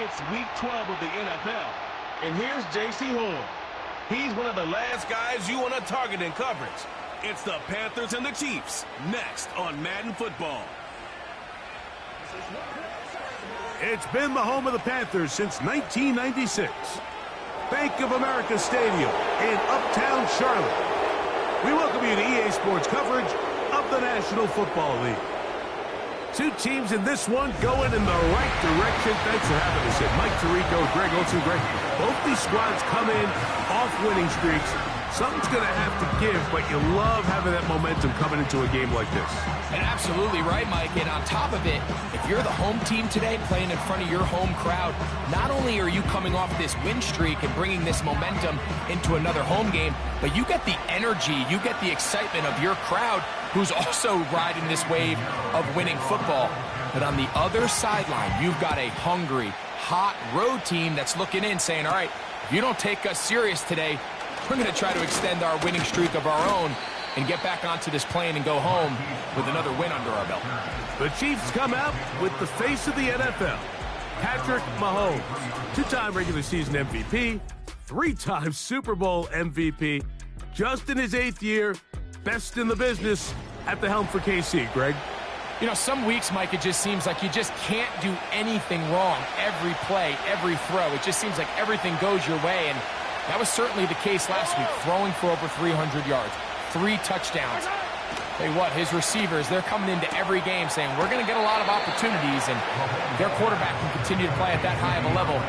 It's week 12 of the NFL. And here's J.C. Horn. He's one of the last guys you want to target in coverage. It's the Panthers and the Chiefs, next on Madden Football. It's been the home of the Panthers since 1996. Bank of America Stadium in Uptown Charlotte. We welcome you to EA Sports coverage of the National Football League. Two teams in this one going in the right direction. Thanks for having us here. Mike Tirico, Greg Olsen. Greg, both these squads come in off winning streaks. Something's going to have to give, but you love having that momentum coming into a game like this. And absolutely right, Mike. And on top of it, if you're the home team today playing in front of your home crowd, not only are you coming off this win streak and bringing this momentum into another home game, but you get the energy, you get the excitement of your crowd who's also riding this wave of winning football. But on the other sideline, you've got a hungry, hot road team that's looking in saying, all right, if you don't take us serious today, we're going to try to extend our winning streak of our own and get back onto this plane and go home with another win under our belt. The Chiefs come out with the face of the NFL, Patrick Mahomes, two-time regular season MVP, three-time Super Bowl MVP, just in his 8th year, best in the business at the helm for KC. Greg? You know, some weeks, Mike, it just seems like you just can't do anything wrong. Every play, every throw, it just seems like everything goes your way, and that was certainly the case last week, throwing for over 300 yards, 3 touchdowns. Tell you what, his receivers, they're coming into every game saying, we're going to get a lot of opportunities, and their quarterback can continue to play at that high of a level.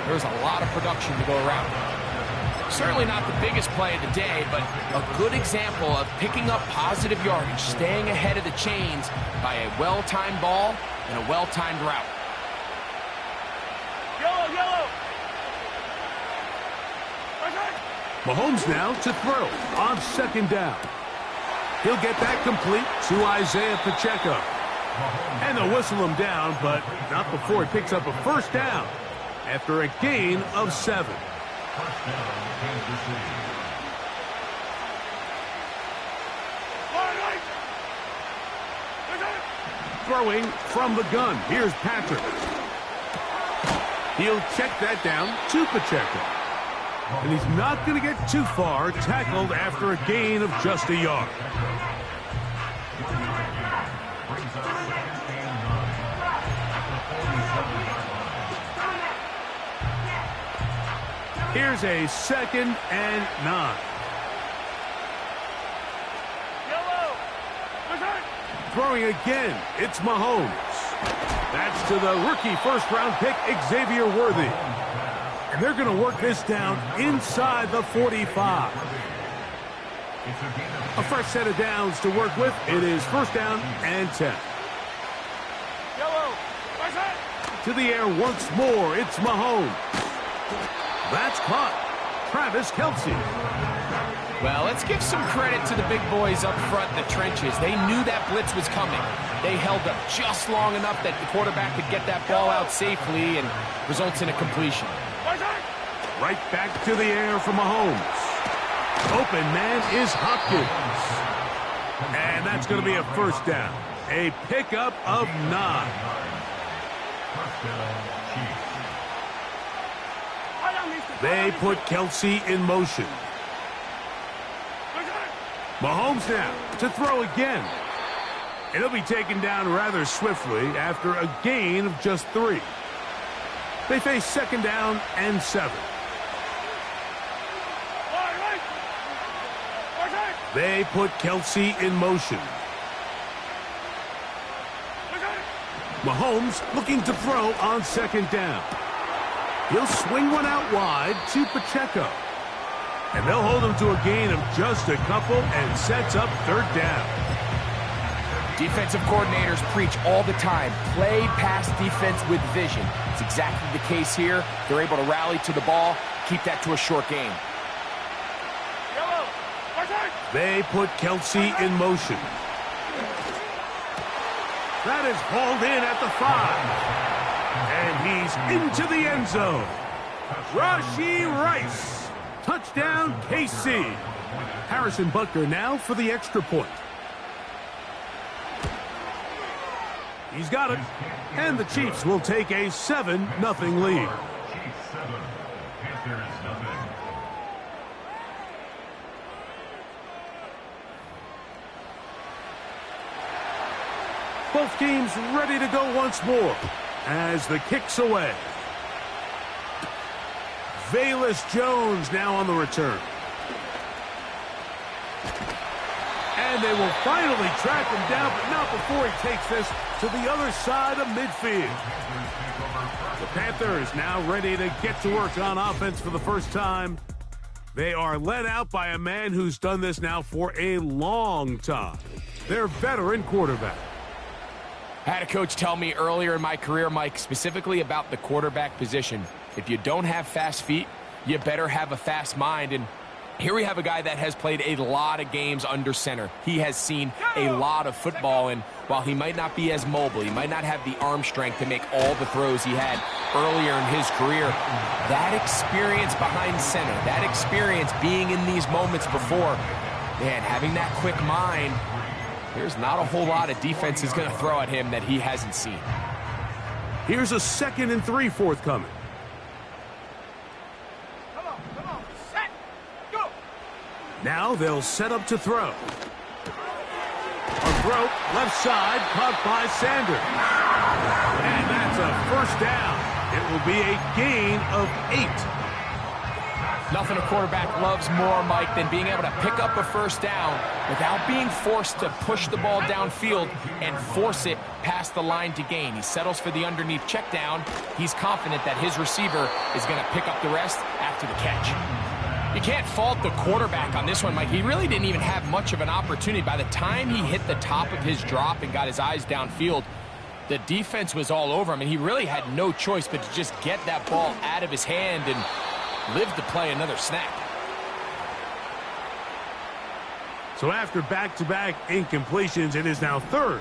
There's a lot of production to go around. Certainly not the biggest play of the day, but a good example of picking up positive yardage, staying ahead of the chains by a well-timed ball and a well-timed route. Yellow! Mahomes now to throw on second down. He'll get that complete to Isaiah Pacheco. And they'll whistle him down, but not before he picks up a first down after a gain of 7. Throwing from the gun. Here's Patrick. He'll check that down to Pacheco. And he's not going to get too far, tackled after a gain of just a yard. Here's a 2nd and 9. Throwing again, it's Mahomes. That's to the rookie first-round pick, Xavier Worthy. And they're going to work this down inside the 45. A fresh set of downs to work with. It is first down and 10. To the air once more. It's Mahomes. That's caught. Travis Kelce. Well, let's give some credit to the big boys up front in the trenches. They knew that blitz was coming. They held up just long enough that the quarterback could get that ball out safely and results in a completion. Right back to the air for Mahomes. Open man is Hopkins. And that's going to be a first down. A pickup of 9. They put Kelce in motion. Mahomes now to throw again. And he'll be taken down rather swiftly after a gain of just 3. They face second down and 7. They put Kelce in motion. Mahomes looking to throw on second down. He'll swing one out wide to Pacheco. And they'll hold him to a gain of just a couple and sets up third down. Defensive coordinators preach all the time, play pass defense with vision. It's exactly the case here. They're able to rally to the ball, keep that to a short game. They put Kelce in motion. That is hauled in at the 5. And he's into the end zone. Rashee Rice. Touchdown, KC. Harrison Butker now for the extra point. He's got it. And the Chiefs will take a 7-0 lead. Both teams ready to go once more as the kick's away. Velus Jones now on the return. And they will finally track him down, but not before he takes this to the other side of midfield. The Panthers now ready to get to work on offense for the first time. They are led out by a man who's done this now for a long time. Their veteran quarterback. I had a coach tell me earlier in my career, Mike, specifically about the quarterback position. If you don't have fast feet, you better have a fast mind. And here we have a guy that has played a lot of games under center. He has seen a lot of football, and while he might not be as mobile, he might not have the arm strength to make all the throws he had earlier in his career, that experience behind center, that experience being in these moments before, man, having that quick mind, there's not a whole lot of defense is going to throw at him that he hasn't seen. Here's a 2nd and 3 forthcoming. Now they'll set up to throw. A throw, left side, caught by Sanders. And that's a first down. It will be a gain of 8. Nothing a quarterback loves more, Mike, than being able to pick up a first down without being forced to push the ball downfield and force it past the line to gain. He settles for the underneath check down. He's confident that his receiver is going to pick up the rest after the catch. You can't fault the quarterback on this one, Mike. He really didn't even have much of an opportunity. By the time he hit the top of his drop and got his eyes downfield, the defense was all over him, and he really had no choice but to just get that ball out of his hand and live to play another snap. So after back-to-back incompletions, it is now 3rd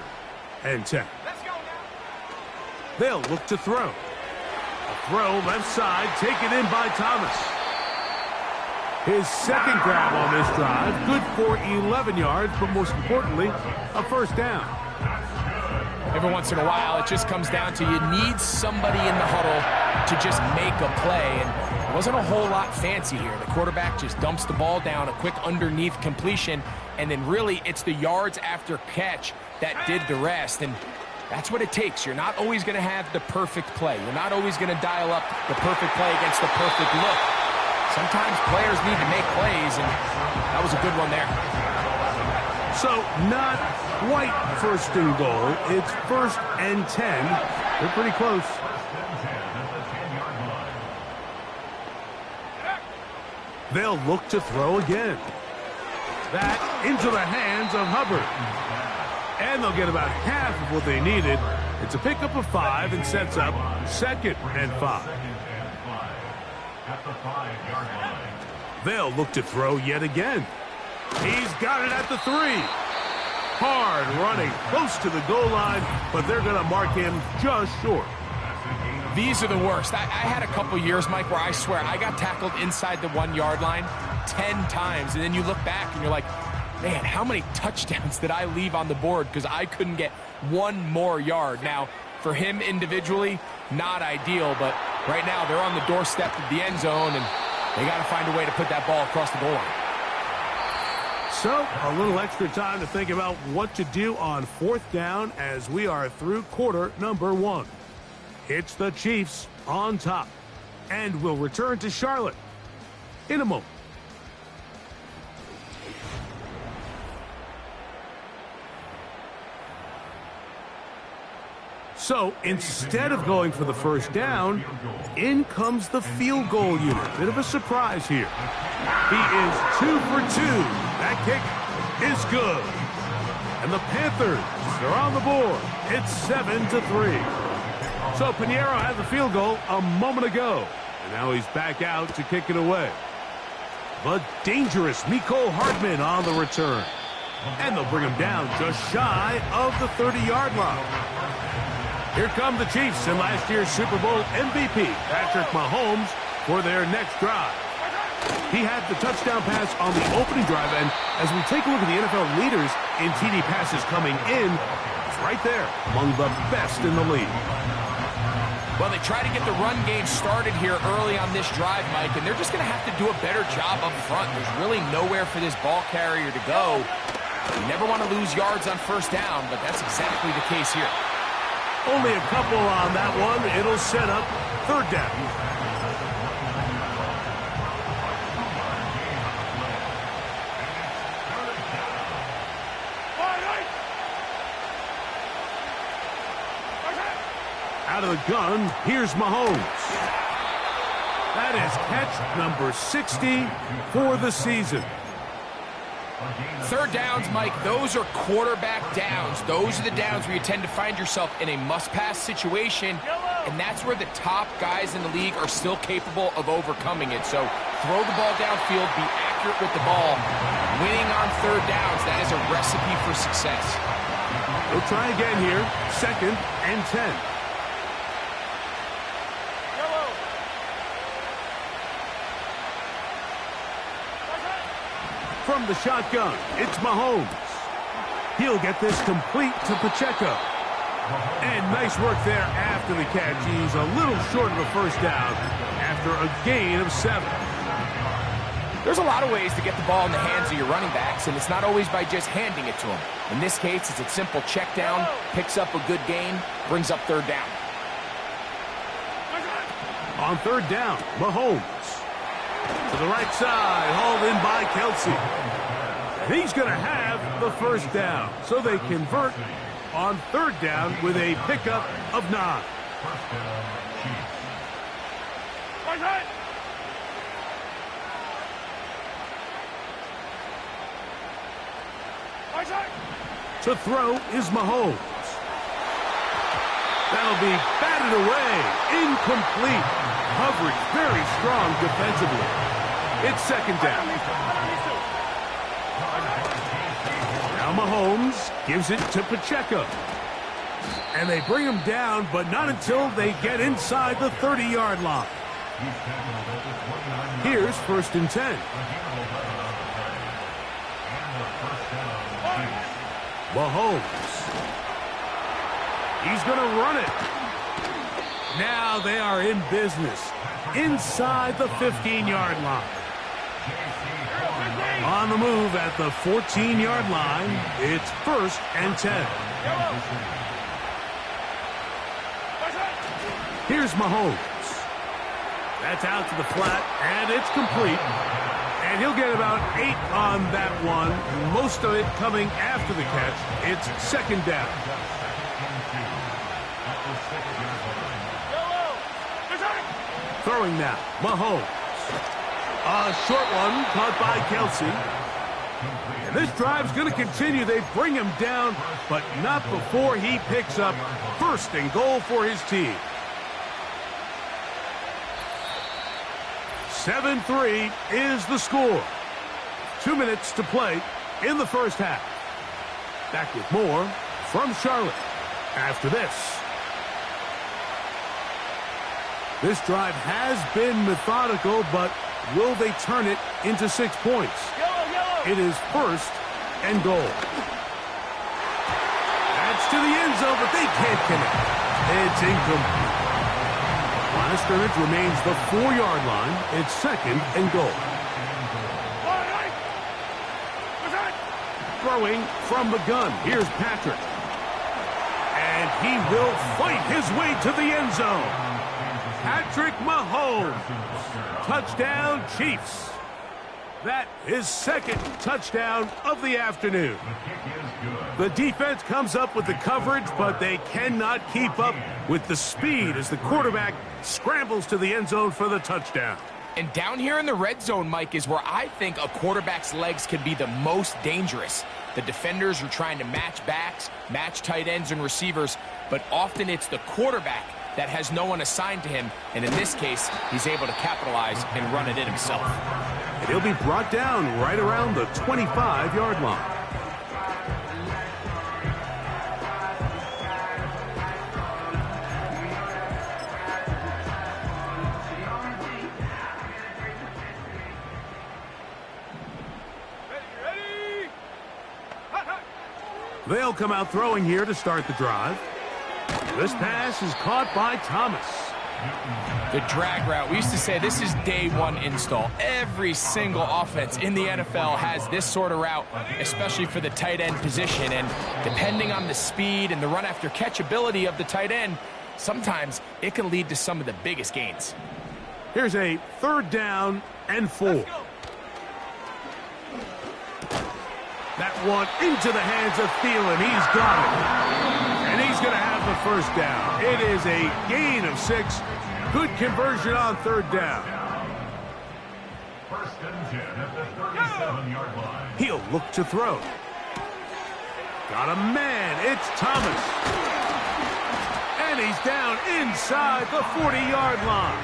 and 10. Let's go now. They'll look to throw. A throw left side, taken in by Thomas. His second grab on this drive, good for 11 yards, but most importantly, a first down. Every once in a while, it just comes down to you need somebody in the huddle to just make a play, and it wasn't a whole lot fancy here. The quarterback just dumps the ball down, a quick underneath completion, and then really it's the yards after catch that did the rest, and that's what it takes. You're not always going to have the perfect play. You're not always going to dial up the perfect play against the perfect look. Sometimes players need to make plays, and that was a good one there. So not quite 1st and goal. It's 1st and 10. They're pretty close. They'll look to throw again. That into the hands of Hubbard. And they'll get about half of what they needed. It's a pickup of 5 and sets up 2nd and 5. They'll look to throw yet again. He's got it at the 3. Hard running, close to the goal line, but they're going to mark him just short. These are the worst. I had a couple years, Mike, where I swear I got tackled inside the 1-yard line 10 times, and then you look back and you're like, man, how many touchdowns did I leave on the board because I couldn't get one more yard? Now, for him individually, not ideal, but right now they're on the doorstep of the end zone, and they got to find a way to put that ball across the goal line. So, a little extra time to think about what to do on 4th down as we are through quarter number 1. It's the Chiefs on top, and we'll return to Charlotte in a moment. So instead of going for the first down, in comes the field goal unit. Bit of a surprise here. He is 2 for 2. That kick is good. And the Panthers are on the board. It's 7-3. So Pinheiro had the field goal a moment ago. And now he's back out to kick it away. The dangerous Mecole Hardman on the return. And they'll bring him down just shy of the 30-yard line. Here come the Chiefs and last year's Super Bowl MVP, Patrick Mahomes, for their next drive. He had the touchdown pass on the opening drive, and as we take a look at the NFL leaders in TD passes coming in, it's right there, among the best in the league. Well, they try to get the run game started here early on this drive, Mike, and they're just going to have to do a better job up front. There's really nowhere for this ball carrier to go. You never want to lose yards on first down, but that's exactly the case here. Only a couple on that one. It'll set up third down. Out of the gun, here's Mahomes. That is catch number 60 for the season. Third downs, Mike, those are quarterback downs. Those are the downs where you tend to find yourself in a must-pass situation, and that's where the top guys in the league are still capable of overcoming it. So throw the ball downfield, be accurate with the ball. Winning on third downs, that is a recipe for success. We'll try again here, 2nd and 10. From the shotgun, it's Mahomes. He'll get this complete to Pacheco. And nice work there after the catch. He's a little short of a first down after a gain of 7. There's a lot of ways to get the ball in the hands of your running backs, and it's not always by just handing it to them. In this case, it's a simple check down, picks up a good gain, brings up third down. On third down, Mahomes. To the right side, hauled in by Kelsey. And he's going to have the first down. So they convert on third down with a pickup of 9. To throw is Mahomes. That'll be batted away. Incomplete. Coverage very strong defensively. It's 2nd down. Now Mahomes gives it to Pacheco. And they bring him down, but not until they get inside the 30-yard line. Here's 1st and 10. Mahomes. He's going to run it. Now they are in business inside the 15-yard line. On the move at the 14-yard line, it's 1st and 10. Here's Mahomes. That's out to the flat, and it's complete. And he'll get about 8 on that one, most of it coming after the catch. It's 2nd down. Throwing now, Mahomes. A short one caught by Kelsey. And this drive's going to continue. They bring him down, but not before he picks up 1st and goal for his team. 7-3 is the score. 2 minutes to play in the first half. Back with more from Charlotte after this. This drive has been methodical, but will they turn it into 6 points? It is 1st and goal. That's to the end zone, but they can't connect. It's incomplete. Line of scrimmage remains the 4-yard line. It's 2nd and goal. Throwing from the gun. Here's Patrick. And he will fight his way to the end zone. Patrick Mahomes. Touchdown, Chiefs. That is 2nd touchdown of the afternoon. The defense comes up with the coverage, but they cannot keep up with the speed as the quarterback scrambles to the end zone for the touchdown. And down here in the red zone, Mike, is where I think a quarterback's legs can be the most dangerous. The defenders are trying to match backs, match tight ends and receivers, but often it's the quarterback that has no one assigned to him, and in this case, he's able to capitalize and run it in himself. And he'll be brought down right around the 25-yard line. They'll come out throwing here to start the drive. This pass is caught by Thomas. The drag route. We used to say this is day one install. Every single offense in the NFL has this sort of route, especially for the tight end position. And depending on the speed and the run after catch ability of the tight end, sometimes it can lead to some of the biggest gains. Here's a 3rd down and 4. That one into the hands of Thielen. He's got it. And he's going to have the 1st down. It is a gain of 6. Good conversion on 3rd down. 1st and 10 at the 37-yard line. He'll look to throw. Got a man. It's Thomas. And he's down inside the 40-yard line.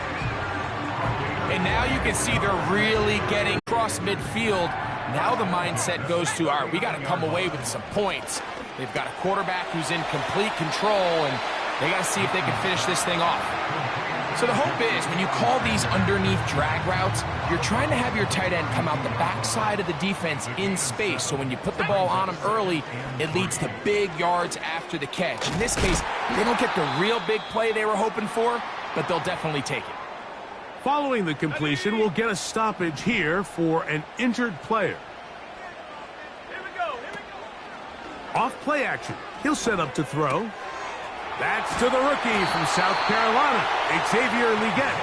And now you can see they're really getting across midfield. Now the mindset goes to, all right, we got to come away with some points. They've got a quarterback who's in complete control, and they got to see if they can finish this thing off. So the hope is when you call these underneath drag routes, you're trying to have your tight end come out the backside of the defense in space. So when you put the ball on them early, it leads to big yards after the catch. In this case, they don't get the real big play they were hoping for, but they'll definitely take it. Following the completion, we'll get a stoppage here for an injured player. Off play action. He'll set up to throw. That's to the rookie from South Carolina, Xavier Legette.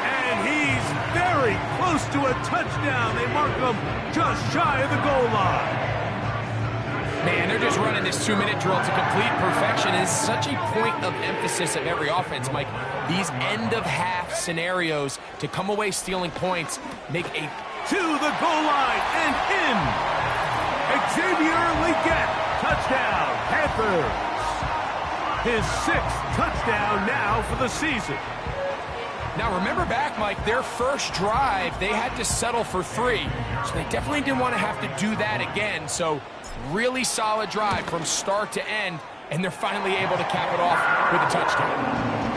And he's very close to a touchdown. They mark him just shy of the goal line. Man, they're just running this 2-minute drill to complete perfection. It's such a point of emphasis of every offense, Mike. These end-of-half scenarios to come away stealing points make a... To the goal line and in. Xavier Legette, touchdown, Panthers. His 6th touchdown now for the season. Now remember back, Mike, their first drive, they had to settle for 3. So they definitely didn't want to have to do that again. So really solid drive from start to end, and they're finally able to cap it off with a touchdown.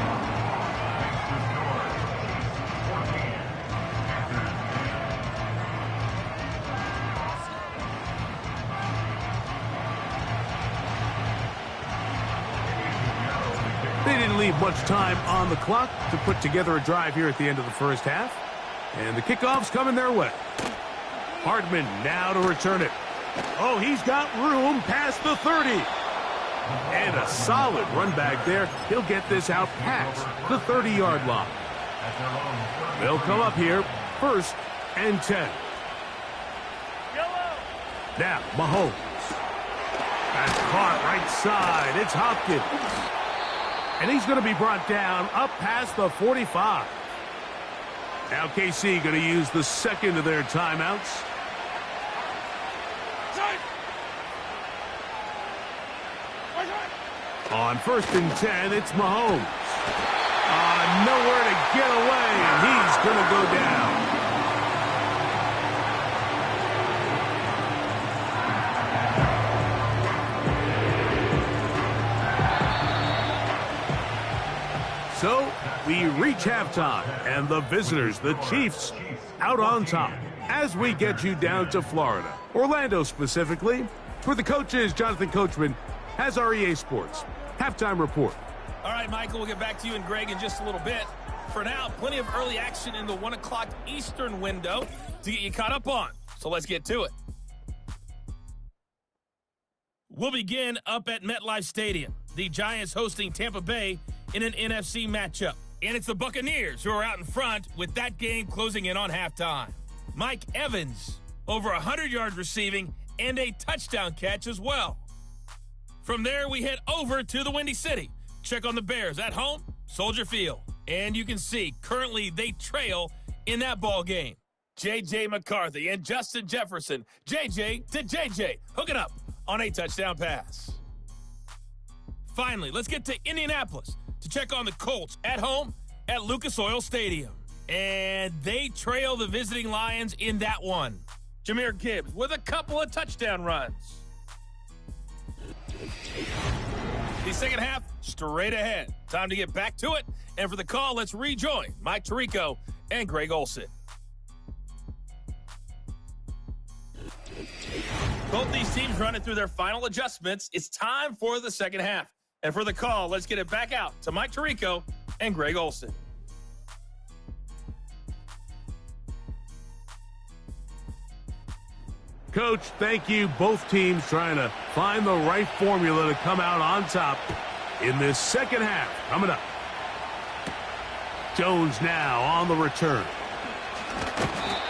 They didn't leave much time on the clock to put together a drive here at the end of the 1st half. And the kickoff's coming their way. Hardman now to return it. Oh, he's got room past the 30. And a solid run back there. He'll get this out past the 30-yard line. They'll come up here, 1st and 10. Now, Mahomes. That's caught right side. It's Hopkins. And he's going to be brought down up past the 45. Now KC going to use the 2nd of their timeouts. On 1st and 10, it's Mahomes. Nowhere to get away, and he's going to go down. So we reach halftime, and the visitors, the Chiefs, out on top as we get you down to Florida, Orlando specifically, where the coach is Jonathan Coachman has our EA Sports halftime report. All right, Michael, we'll get back to you and Greg in just a little bit. For now, plenty of early action in the 1 o'clock Eastern window to get you caught up on. So let's get to it. We'll begin up at MetLife Stadium. The Giants hosting Tampa Bay in an NFC matchup. And it's the Buccaneers who are out in front with that game closing in on halftime. Mike Evans, over 100 yards receiving and a touchdown catch as well. From there, we head over to the Windy City. Check on the Bears at home, Soldier Field. And you can see, currently they trail in that ball game. J.J. McCarthy and Justin Jefferson. J.J. to J.J. hooking up on a touchdown pass. Finally, let's get to Indianapolis to check on the Colts at home at Lucas Oil Stadium. And they trail the visiting Lions in that one. Jahmyr Gibbs with a couple of touchdown runs. The second half, straight ahead. Time to get back to it. And for the call, let's rejoin Mike Tirico and Greg Olson. Both these teams running through their final adjustments. It's time for the second half. And for the call, let's get it back out to Mike Tirico and Greg Olsen. Coach, thank you. Both teams trying to find the right formula to come out on top in this second half. Coming up. Jones now on the return.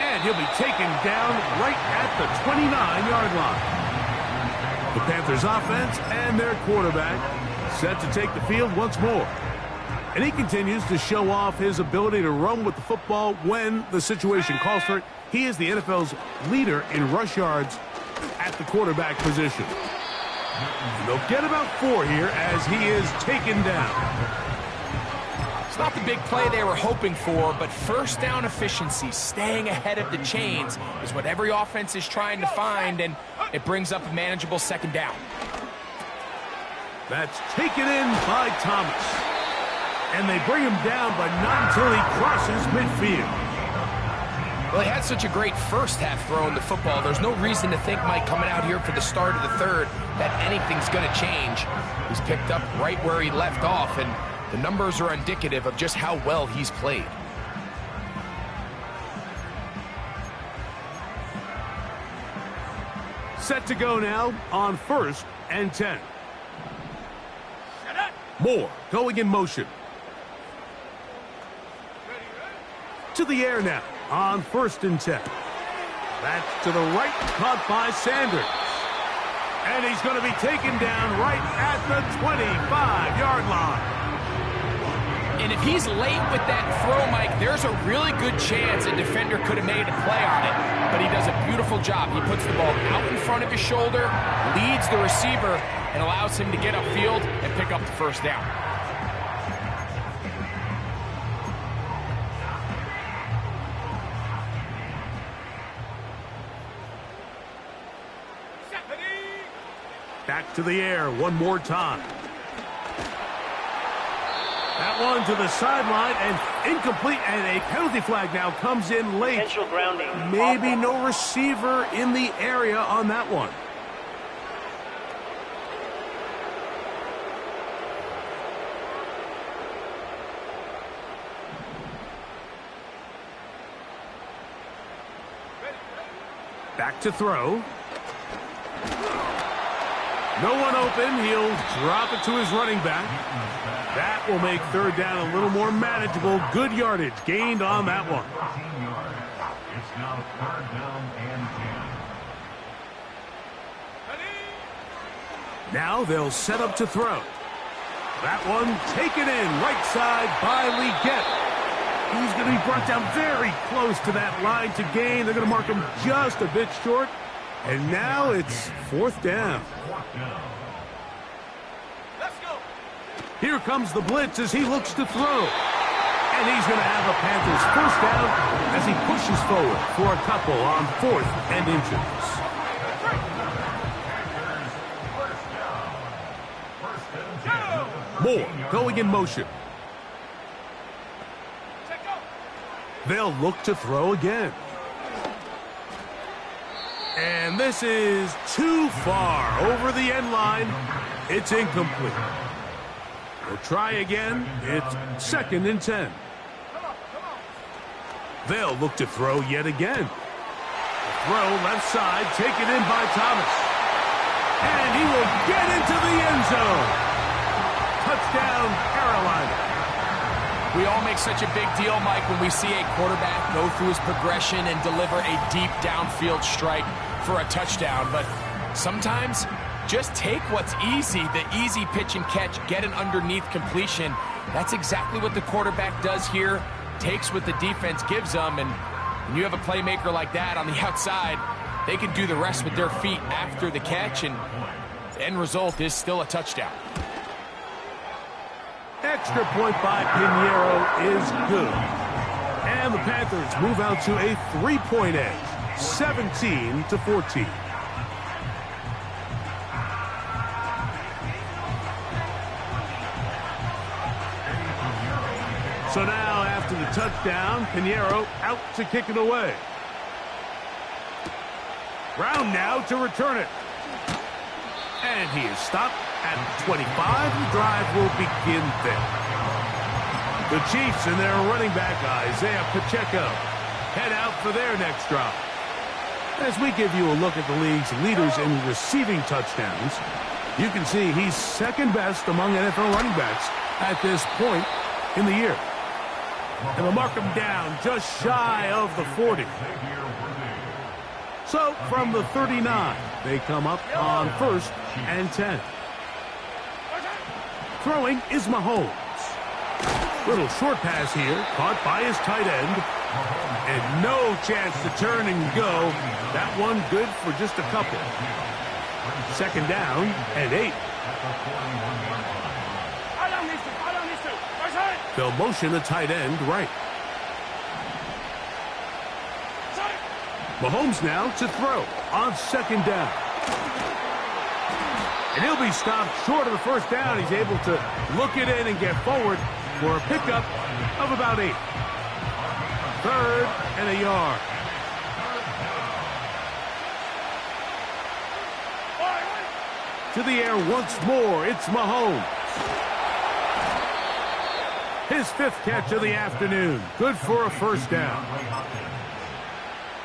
And he'll be taken down right at the 29-yard line. The Panthers offense and their quarterback set to take the field once more. And he continues to show off his ability to run with the football when the situation calls for it. He is the NFL's leader in rush yards at the quarterback position. And they'll get about 4 here as he is taken down. It's not the big play they were hoping for, but first down efficiency, staying ahead of the chains, is what every offense is trying to find, and it brings up a manageable second down. That's taken in by Thomas. And they bring him down, but not until he crosses midfield. Well, he had such a great first half throwing the football. There's no reason to think, Mike, coming out here for the start of the third, that anything's going to change. He's picked up right where he left off, and the numbers are indicative of just how well he's played. Set to go now on 1st and 10. Moore going in motion. To the air now on 1st and 10. That's to the right, caught by Sanders. And he's going to be taken down right at the 25-yard line. And if he's late with that throw, Mike, there's a really good chance a defender could have made a play on it, but he does a beautiful job. He puts the ball out in front of his shoulder, leads the receiver, and allows him to get upfield and pick up the first down. Back to the air one more time. That one to the sideline and incomplete, and a penalty flag now comes in late. Potential grounding. Maybe no receiver in the area on that one. Back to throw. No one open. He'll drop it to his running back. That will make third down a little more manageable. Good yardage gained on that one. It's now 3rd down and 10. Now they'll set up to throw. That one taken in right side by Leggett. He's going to be brought down very close to that line to gain. They're going to mark him just a bit short. And now it's 4th down. Let's go. Here comes the blitz as he looks to throw. And he's going to have a Panthers first down as he pushes forward for a couple on 4th and inches. Moore going in motion. They'll look to throw again. And this is too far over the end line. It's incomplete. We'll try again. It's 2nd and 10. They'll look to throw yet again. Throw left side, taken in by Thomas. And he will get into the end zone. Touchdown, Carolina. We all make such a big deal, Mike, when we see a quarterback go through his progression and deliver a deep downfield strike for a touchdown. But sometimes just take what's easy, the easy pitch and catch, get an underneath completion. That's exactly what the quarterback does here, takes what the defense gives them, and when you have a playmaker like that on the outside, they can do the rest with their feet after the catch, and the end result is still a touchdown. Extra point by Pinheiro is good. And the Panthers move out to a 3-point edge, 17-14. So now, after the touchdown, Pinheiro out to kick it away. Brown now to return it. And he is stopped at 25. The drive will begin there. The Chiefs and their running back, Isaiah Pacheco, head out for their next drive. As we give you a look at the league's leaders in receiving touchdowns, you can see he's second best among NFL running backs at this point in the year. And they'll mark him down just shy of the 40. So from the 39, they come up on 1st and 10. Throwing is Mahomes. Little short pass here, caught by his tight end. And no chance to turn and go. That one good for just a couple. Second down and 8. They'll motion the tight end right. Mahomes now to throw on second down. And he'll be stopped short of the first down. He's able to look it in and get forward for a pickup of about 8. 3rd and a yard. To the air once more, it's Mahomes. His 5th catch of the afternoon. Good for a first down.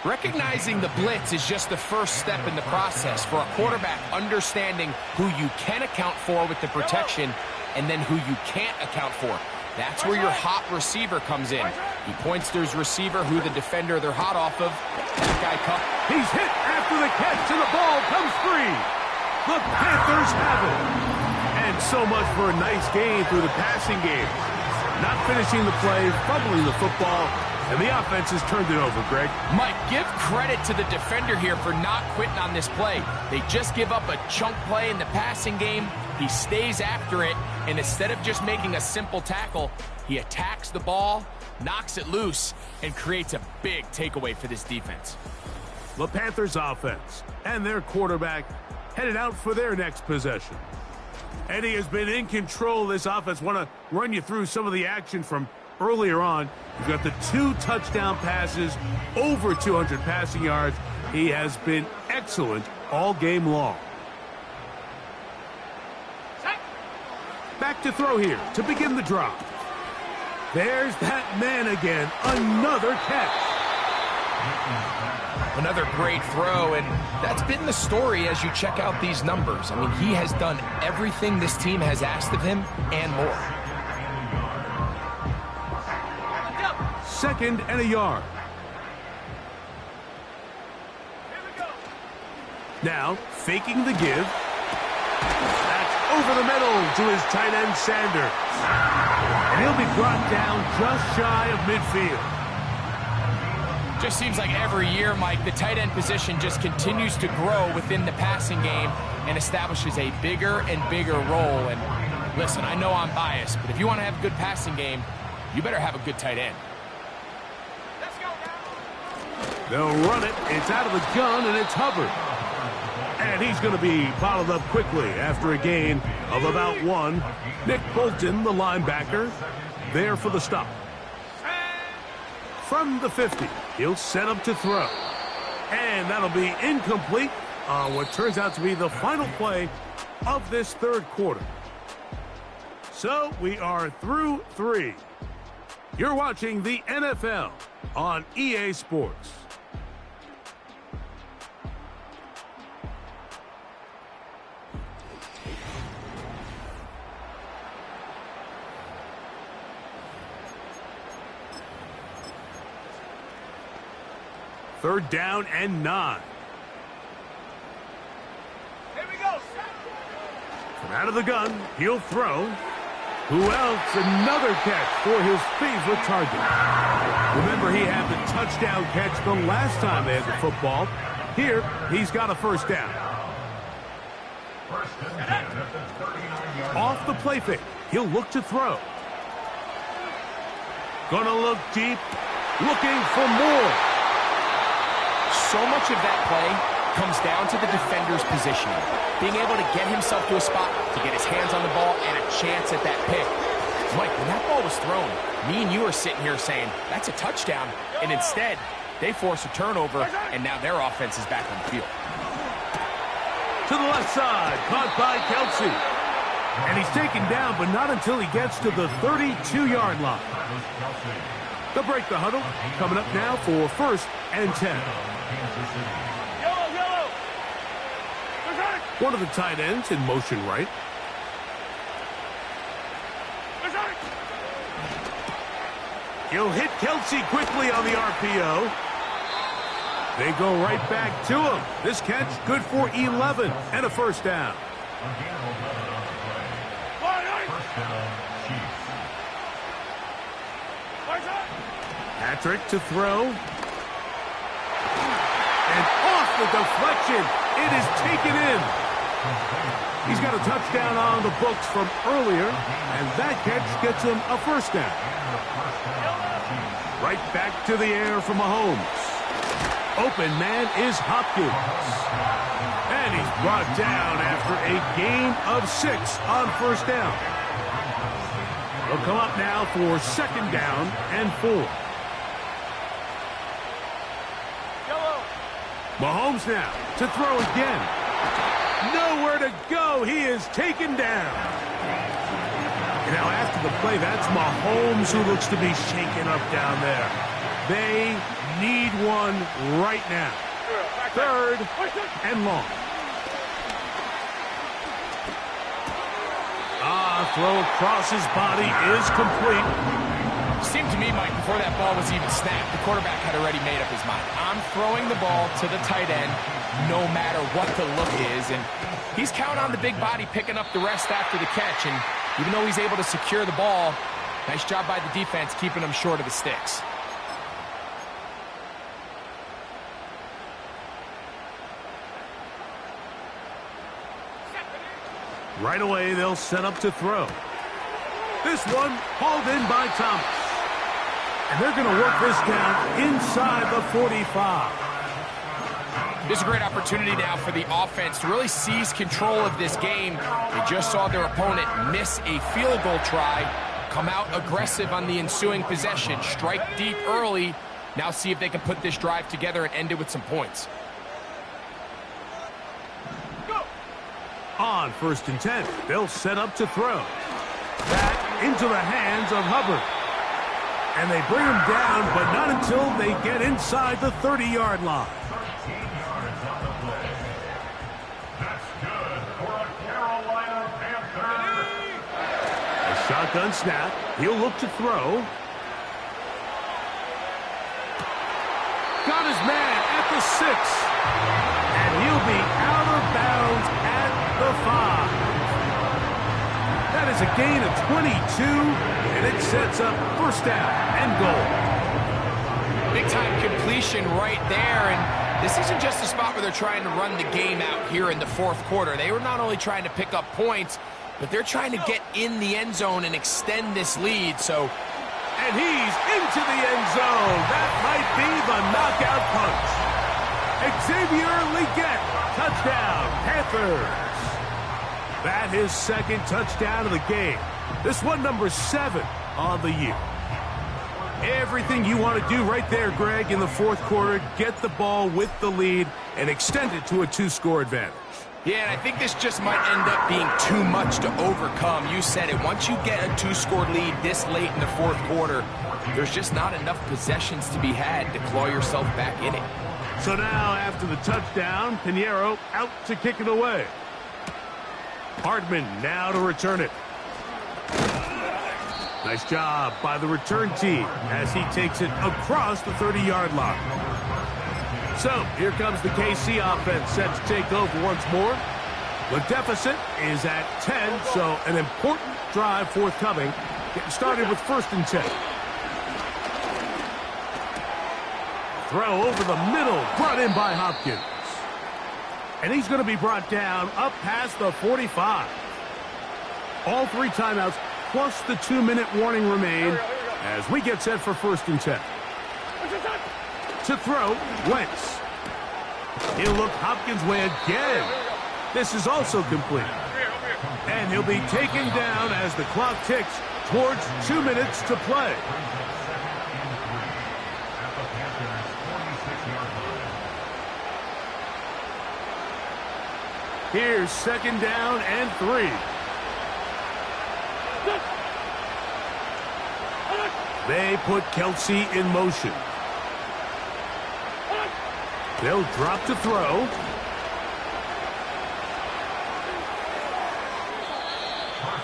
Recognizing the blitz is just the first step in the process for a quarterback understanding who you can account for with the protection and then who you can't account for. That's where your hot receiver comes in. He points to his receiver who the defender they're hot off of. That guy comes. He's hit after the catch and the ball comes free. The Panthers have it. And so much for a nice game through the passing game. Not finishing the play, fumbling the football, and the offense has turned it over, Greg. Mike, give credit to the defender here for not quitting on this play. They just give up a chunk play in the passing game. He stays after it, and instead of just making a simple tackle, he attacks the ball, knocks it loose, and creates a big takeaway for this defense. The Panthers offense and their quarterback headed out for their next possession. And he has been in control of this offense. Want to run you through some of the action from earlier on. You've got the 2 touchdown passes, over 200 passing yards. He has been excellent all game long. Back to throw here to begin the drive. There's that man again. Another catch. Another great throw, and that's been the story as you check out these numbers. I mean, he has done everything this team has asked of him and more. 2nd and a yard. Now, faking the give. That's over the middle to his tight end, Sanders. And he'll be brought down just shy of midfield. Just seems like every year, Mike, the tight end position just continues to grow within the passing game and establishes a bigger and bigger role. And listen, I know I'm biased, but if you want to have a good passing game, you better have a good tight end. They'll run it. It's out of the gun, and it's Hubbard. And he's going to be bottled up quickly after a gain of about 1. Nick Bolton, the linebacker, there for the stop. From the 50, he'll set up to throw. And that'll be incomplete on what turns out to be the final play of this 3rd quarter. So we are through 3. You're watching the NFL on EA Sports. Third down and 9. Here we go. From out of the gun, he'll throw. Who else? Another catch for his favorite target. Remember, he had the touchdown catch the last time they had the football. Here, he's got a first down. Off the play fake, he'll look to throw. Gonna look deep, looking for more. So much of that play comes down to the defender's positioning. Being able to get himself to a spot, to get his hands on the ball, and a chance at that pick. Mike, when that ball was thrown, me and you are sitting here saying, that's a touchdown. And instead, They force a turnover, and now their offense is back on the field. To the left side, caught by Kelsey. And he's taken down, but not until he gets to the 32-yard line. They'll break the huddle. Coming up now for 1st and 10. One of the tight ends in motion right. He'll hit Kelsey quickly on the RPO. They go right back to him. This catch good for 11 and a 1st down. Patrick to throw. And off the deflection. It is taken in. He's got a touchdown on the books from earlier, and that catch gets him a 1st down. Right back to the air for Mahomes. Open man is Hopkins. And he's brought down after a gain of 6 on 1st down. They'll come up now for 2nd down and 4. Mahomes now to throw again. Nowhere to go. He is taken down. And now after the play, that's Mahomes who looks to be shaken up down there. They need one right now. 3rd and long. Throw across his body is complete. Seemed to me, Mike, before that ball was even snapped, the quarterback had already made up his mind. I'm throwing the ball to the tight end no matter what the look is. And he's counting on the big body picking up the rest after the catch. And even though he's able to secure the ball, nice job by the defense keeping him short of the sticks. Right away, they'll set up to throw. This one hauled in by Thomas. And they're going to work this down inside the 45. This is a great opportunity now for the offense to really seize control of this game. They just saw their opponent miss a field goal try, come out aggressive on the ensuing possession, strike deep early. Now see if they can put this drive together and end it with some points. On 1st and 10, they'll set up to throw. Back into the hands of Hubbard. And they bring him down, but not until they get inside the 30-yard line. 13 yards on the play. That's good for a Carolina Panther. A shotgun snap. He'll look to throw. Got his man at the 6. And he'll be out of bounds at the 5. That is a gain of 22, and it sets up 1st down and goal. Big-time completion right there, and this isn't just a spot where they're trying to run the game out here in the 4th quarter. They were not only trying to pick up points, but they're trying to get in the end zone and extend this lead, so... And he's into the end zone. That might be the knockout punch. Xavier Legette, touchdown, Panthers. That his 2nd touchdown of the game. This one number 7 on the year. Everything you want to do right there, Greg, in the 4th quarter, get the ball with the lead and extend it to a 2-score advantage. Yeah, and I think this just might end up being too much to overcome. You said it. Once you get a 2-score lead this late in the 4th quarter, there's just not enough possessions to be had to claw yourself back in it. So now, after the touchdown, Pinheiro out to kick it away. Hardman now to return it. Nice job by the return team as he takes it across the 30-yard line. So here comes the KC offense set to take over once more. The deficit is at 10, so an important drive forthcoming. Getting started with 1st and 10. Throw over the middle, brought in by Hopkins. And he's going to be brought down up past the 45. All 3 timeouts plus the 2-minute warning remain as we get set for 1st and 10. To throw, Wentz. He'll look Hopkins' way again. This is also complete. And he'll be taken down as the clock ticks towards 2 minutes to play. Here's 2nd down and 3. They put Kelsey in motion. They'll drop to throw.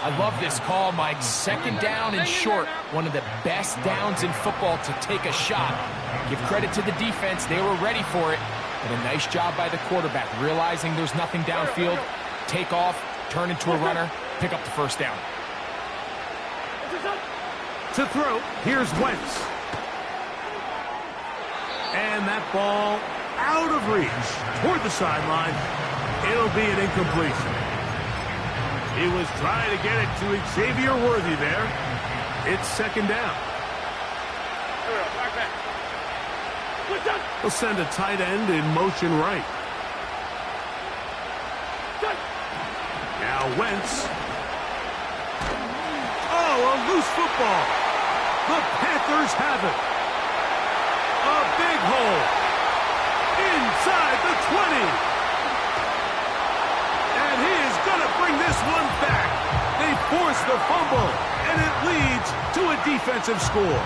I love this call, Mike. 2nd down and short. One of the best downs in football to take a shot. Give credit to the defense. They were ready for it. And a nice job by the quarterback, realizing there's nothing downfield. Take off, turn into a runner, pick up the 1st down. To throw, here's Wentz. And that ball out of reach toward the sideline. It'll be an incompletion. He was trying to get it to Xavier Worthy there. It's 2nd down. He'll send a tight end in motion right. Now Wentz. Oh, a loose football. The Panthers have it. A big hole. Inside the 20. And he is going to bring this one back. They force the fumble, and it leads to a defensive score.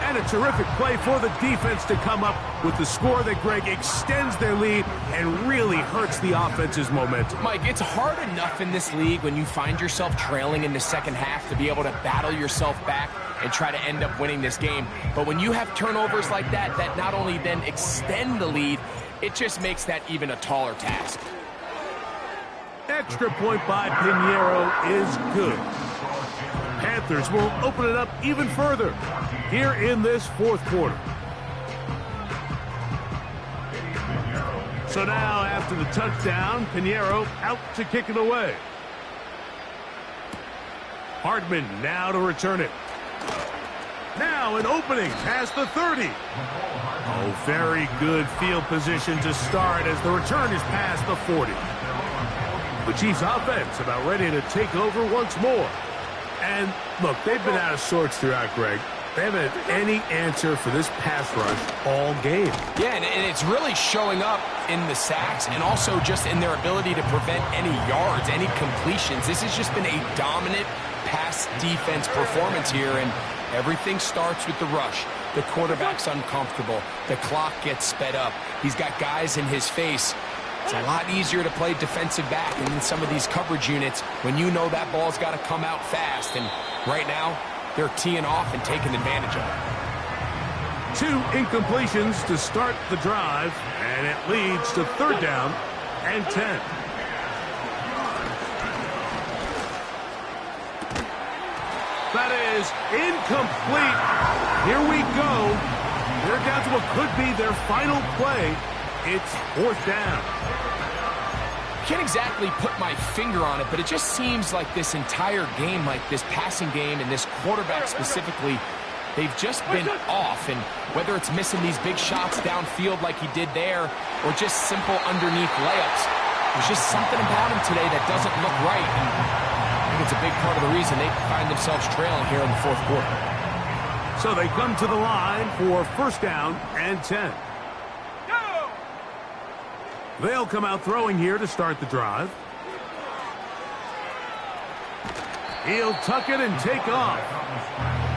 And a terrific play for the defense to come up with the score that, Greg, extends their lead and really hurts the offense's momentum. Mike, it's hard enough in this league when you find yourself trailing in the 2nd half to be able to battle yourself back and try to end up winning this game. But when you have turnovers like that not only then extend the lead, it just makes that even a taller task. Extra point by Pinheiro is good. Panthers will open it up even further here in this 4th quarter. So now, after the touchdown, Pinheiro out to kick it away. Hardman now to return it. Now an opening past the 30. Oh, very good field position to start as the return is past the 40. The Chiefs offense about ready to take over once more. And look, they've been out of sorts throughout, Greg. They haven't had any answer for this pass rush all game. Yeah, and it's really showing up in the sacks and also just in their ability to prevent any yards, any completions. This has just been a dominant pass defense performance here, and everything starts with the rush. The quarterback's uncomfortable. The clock gets sped up. He's got guys in his face. It's a lot easier to play defensive back in some of these coverage units when you know that ball's got to come out fast. And right now, they're teeing off and taking advantage of it. 2 incompletions to start the drive, and it leads to 3rd down and 10. That is incomplete. Here we go. They're down to what could be their final play. It's 4th down. Can't exactly put my finger on it, but it just seems like this entire game, like this passing game and this quarterback specifically, they've just been off. And whether it's missing these big shots downfield like he did there or just simple underneath layups, there's just something about him today that doesn't look right. And I think it's a big part of the reason they find themselves trailing here in the 4th quarter. So they come to the line for 1st down and 10. They'll come out throwing here to start the drive. He'll tuck it and take off.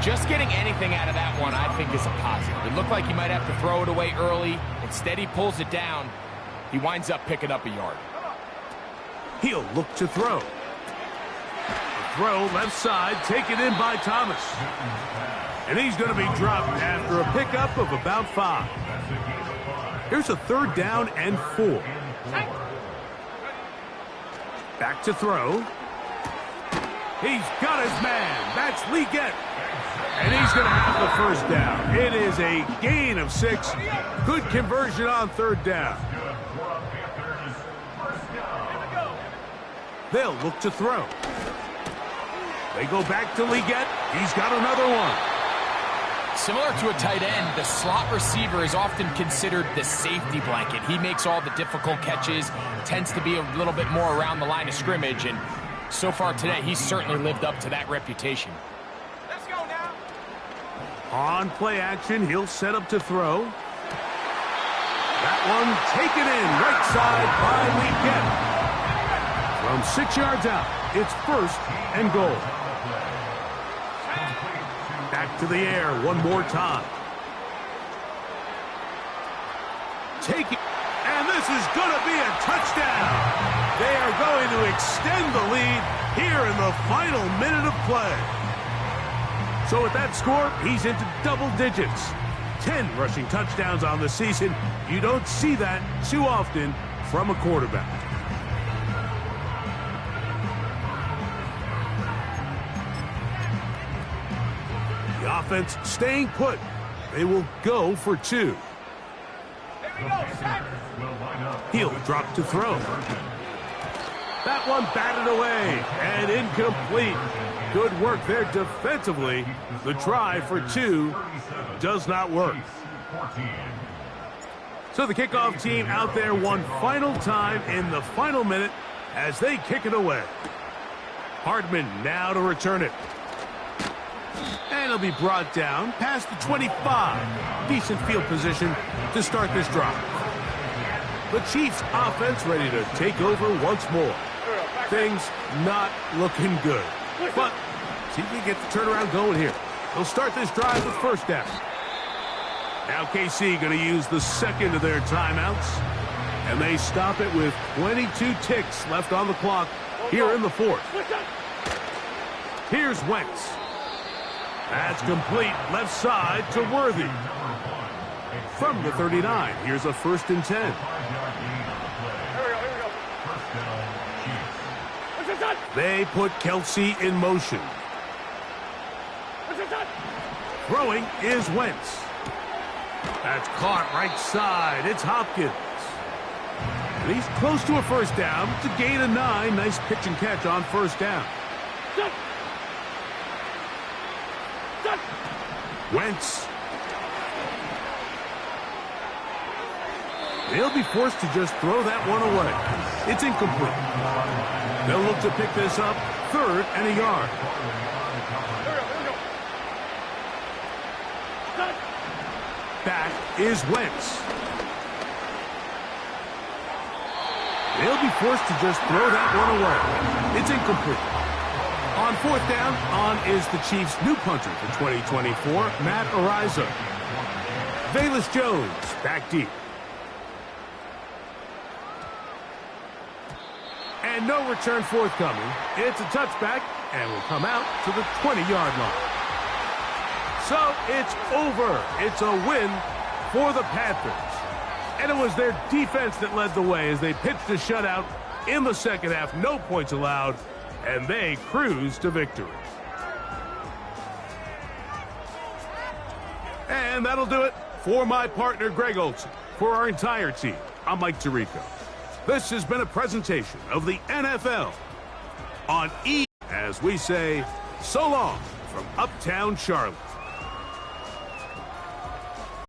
Just getting anything out of that one, I think, is a positive. It looked like he might have to throw it away early. Instead, he pulls it down. He winds up picking up a yard. He'll look to throw. The throw left side, taken in by Thomas. And he's going to be dropped after a pickup of about 5. Here's a 3rd down and 4. Back to throw. He's got his man. That's Leggett. And he's going to have the 1st down. It is a gain of 6. Good conversion on 3rd down. They'll look to throw. They go back to Leggett. He's got another one. Similar to a tight end, the slot receiver is often considered the safety blanket. He makes all the difficult catches, tends to be a little bit more around the line of scrimmage, and so far today, he's certainly lived up to that reputation. Let's go now. On play action, he'll set up to throw. That one taken in right side by Leggett. From 6 yards out, it's 1st and goal. Back to the air one more time. Take it, and this is going to be a touchdown. They are going to extend the lead here in the final minute of play. So with that score, he's into double digits. 10 rushing touchdowns on the season. You don't see that too often from a quarterback. The offense staying put. They will go for 2. He'll drop to throw. That one batted away and incomplete. Good work there defensively. The try for 2 does not work. So the kickoff team out there one final time in the final minute as they kick it away. Hardman now to return it. And it'll be brought down past the 25. Decent field position to start this drive. The Chiefs offense ready to take over once more. Things not looking good. But see if we can get the turnaround going here. They'll start this drive with 1st down. Now KC going to use the 2nd of their timeouts. And they stop it with 22 ticks left on the clock here in the 4th. Here's Wentz. That's complete left side to Worthy. From the 39, here's a 1st and 10. They put Kelsey in motion. Throwing is Wentz. That's caught right side. It's Hopkins. And he's close to a 1st down. It's a gain of 9. Nice pitch and catch on 1st down. Wentz. They'll be forced to just throw that one away. It's incomplete. They'll look to pick this up 3rd and a yard. Back is Wentz. They'll be forced to just throw that one away. It's incomplete. On 4th down, on is the Chiefs' new punter for 2024, Matt Ariza. Velus Jones back deep. And no return forthcoming. It's a touchback and will come out to the 20-yard line. So it's over. It's a win for the Panthers. And it was their defense that led the way as they pitched a shutout in the 2nd half. No points allowed, and they cruise to victory. And that'll do it for my partner, Greg Olson. For our entire team, I'm Mike Tirico. This has been a presentation of the NFL on E! As we say, so long from Uptown Charlotte.